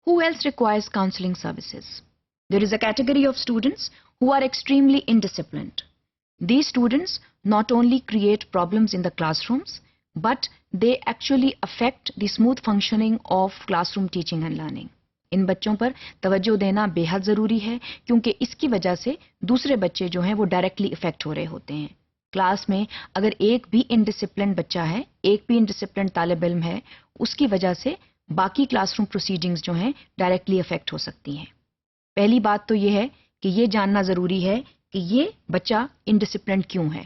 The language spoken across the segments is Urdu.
Who else requires counseling services? There is a category of students who are extremely indisciplined. These students not only create problems in the classrooms, but they actually affect the smooth functioning of classroom teaching and learning. ان بچوں پر توجہ دینا بے حد ضروری ہے کیونکہ اس کی وجہ سے دوسرے بچے جو ہیں وہ ڈائریکٹلی افیکٹ ہو رہے ہوتے ہیں. کلاس میں اگر ایک بھی انڈسپلنڈ بچہ ہے، ایک بھی انڈسپلنڈ طالب علم ہے، اس کی وجہ سے باقی کلاس روم پروسیڈنگز جو ہیں ڈائریکٹلی افیکٹ ہو سکتی ہیں. پہلی بات تو یہ ہے کہ یہ جاننا ضروری ہے کہ یہ بچہ انڈسپلنڈ کیوں ہے،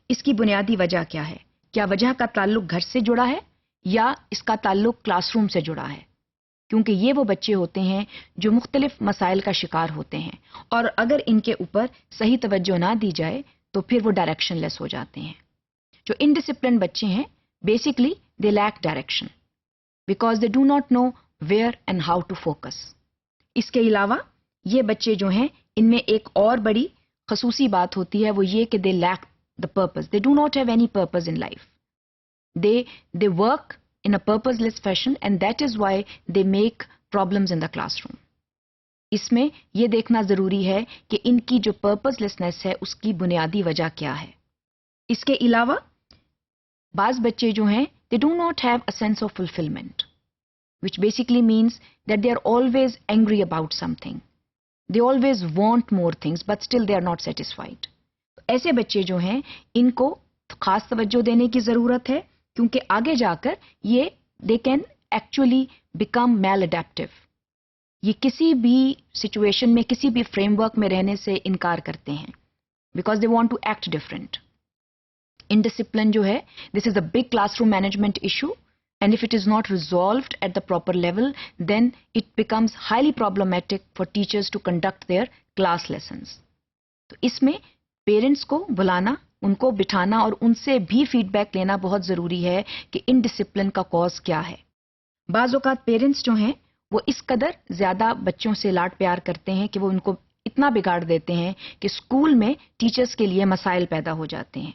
اس کی بنیادی وجہ کیا ہے. کیا وجہ کا تعلق گھر سے جڑا ہے یا اس کا تعلق کلاس روم سے جڑا ہے؟ کیونکہ یہ وہ بچے ہوتے ہیں جو مختلف مسائل کا شکار ہوتے ہیں اور اگر ان کے اوپر صحیح توجہ نہ دی جائے تو پھر وہ ڈائریکشن لیس ہو جاتے ہیں. جو انڈسپلنڈ بچے ہیں basically they lack direction because they do not know where and how to focus. اس کے علاوہ یہ بچے جو ہیں ان میں ایک اور بڑی خصوصی بات ہوتی ہے، وہ یہ کہ they lack the purpose. They do not have any purpose in life. They work in a purposeless fashion and that is why they make problems in the classroom. اس میں یہ دیکھنا ضروری ہے کہ ان کی جو purposelessness ہے اس کی بنیادی وجہ کیا ہے. اس کے علاوہ بعض بچے جو ہیں they do not have a sense of fulfillment, which basically means that they are always angry about something. They always want more things but still they are not satisfied. ایسے بچے جو ہیں ان کو خاص توجہ دینے کی ضرورت ہے کیونکہ آگے جا کر یہ they can actually become maladaptive. یہ کسی بھی سچویشن میں کسی بھی فریم ورک میں رہنے سے انکار کرتے ہیں because they want to act different. Indiscipline جو ہے this is a big classroom management issue and if it is not resolved at the proper level then it becomes highly problematic for teachers to conduct their class lessons. تو اس میں پیرنٹس کو بلانا، ان کو بٹھانا اور ان سے بھی فیڈ بیک لینا بہت ضروری ہے کہ انڈسپلن کا کاز کیا ہے. بعض اوقات پیرنٹس جو ہیں وہ اس قدر زیادہ بچوں سے لاڈ پیار کرتے ہیں کہ وہ ان کو اتنا بگاڑ دیتے ہیں کہ اسکول میں ٹیچرز کے لیے مسائل پیدا ہو جاتے ہیں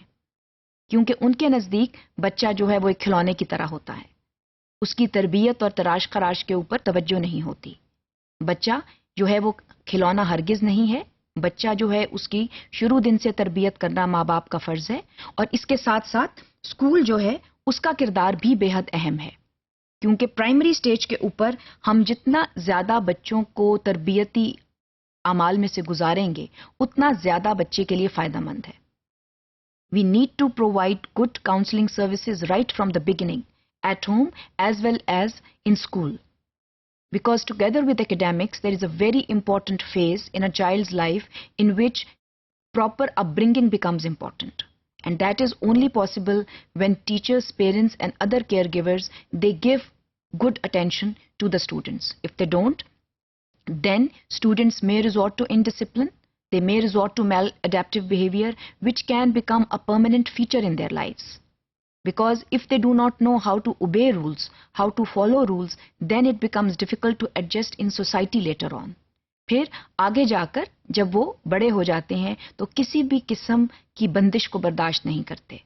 کیونکہ ان کے نزدیک بچہ جو ہے وہ ایک کھلونے کی طرح ہوتا ہے. اس کی تربیت اور تراش خراش کے اوپر توجہ نہیں ہوتی. بچہ جو ہے وہ کھلونا ہرگز نہیں ہے. بچہ جو ہے اس کی شروع دن سے تربیت کرنا ماں باپ کا فرض ہے اور اس کے ساتھ ساتھ اسکول جو ہے اس کا کردار بھی بے حد اہم ہے کیونکہ پرائمری سٹیج کے اوپر ہم جتنا زیادہ بچوں کو تربیتی اعمال میں سے گزاریں گے اتنا زیادہ بچے کے لیے فائدہ مند ہے. We need to provide good counselling services right from the beginning at home as well as in school. Because together with academics, there is a very important phase in a child's life in which proper upbringing becomes important. And that is only possible when teachers, parents and other caregivers, they give good attention to the students. If they don't, then students may resort to indiscipline, they may resort to maladaptive behavior, which can become a permanent feature in their lives. Because if they do not know how to obey rules, how to follow rules, then it becomes difficult to adjust in society later on. پھر آگے جا کر جب وہ بڑے ہو جاتے ہیں تو کسی بھی قسم کی بندش کو برداشت نہیں کرتے.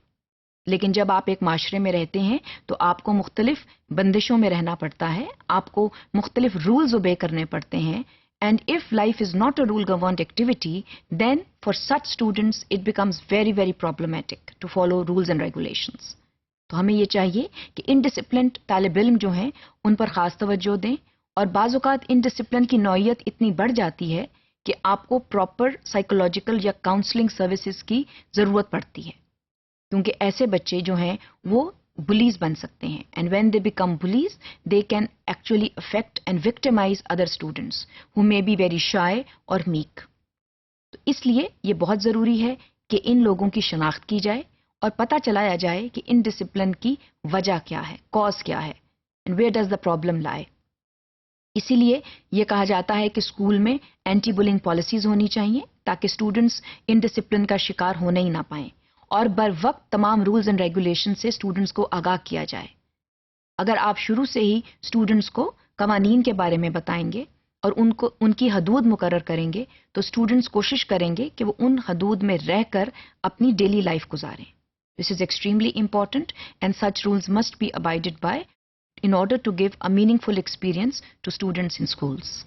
لیکن جب آپ ایک معاشرے میں رہتے ہیں تو آپ کو مختلف بندشوں میں رہنا پڑتا ہے، آپ کو مختلف رولز اوبے کرنے پڑتے ہیں. And if life is not a rule governed activity, then for such students it becomes very, very problematic to follow rules and regulations. تو ہمیں یہ چاہیے کہ انڈسپلنڈ طالب علم جو ہیں ان پر خاص توجہ دیں اور بعض اوقات انڈسپلن کی نوعیت اتنی بڑھ جاتی ہے کہ آپ کو پراپر سائیکولوجیکل یا کاؤنسلنگ سروسز کی ضرورت پڑتی ہے کیونکہ ایسے بچے جو ہیں وہ بلیز بن سکتے ہیں and when they become bullies they can actually affect and victimize other students who may be very shy اور میک. تو اس لیے یہ بہت ضروری ہے کہ ان لوگوں کی شناخت کی جائے اور پتہ چلایا جائے کہ ان ڈسپلن کی وجہ کیا ہے، کاز کیا ہے and where does the problem لائے. اسی لیے یہ کہا جاتا ہے کہ اسکول میں اینٹی بلنگ پالیسیز ہونی چاہیے تاکہ اسٹوڈنٹس ان ڈسپلن کا شکار ہونے ہی نہ پائیں اور بر وقت تمام رولز اینڈ ریگولیشن سے اسٹوڈنٹس کو آگاہ کیا جائے. اگر آپ شروع سے ہی اسٹوڈنٹس کو قوانین کے بارے میں بتائیں گے اور ان کی حدود مقرر کریں گے تو اسٹوڈنٹس کوشش کریں گے کہ وہ ان حدود میں رہ کر اپنی ڈیلی لائف گزاریں. This is extremely important and such rules must be abided by in order to give a meaningful experience to students in schools.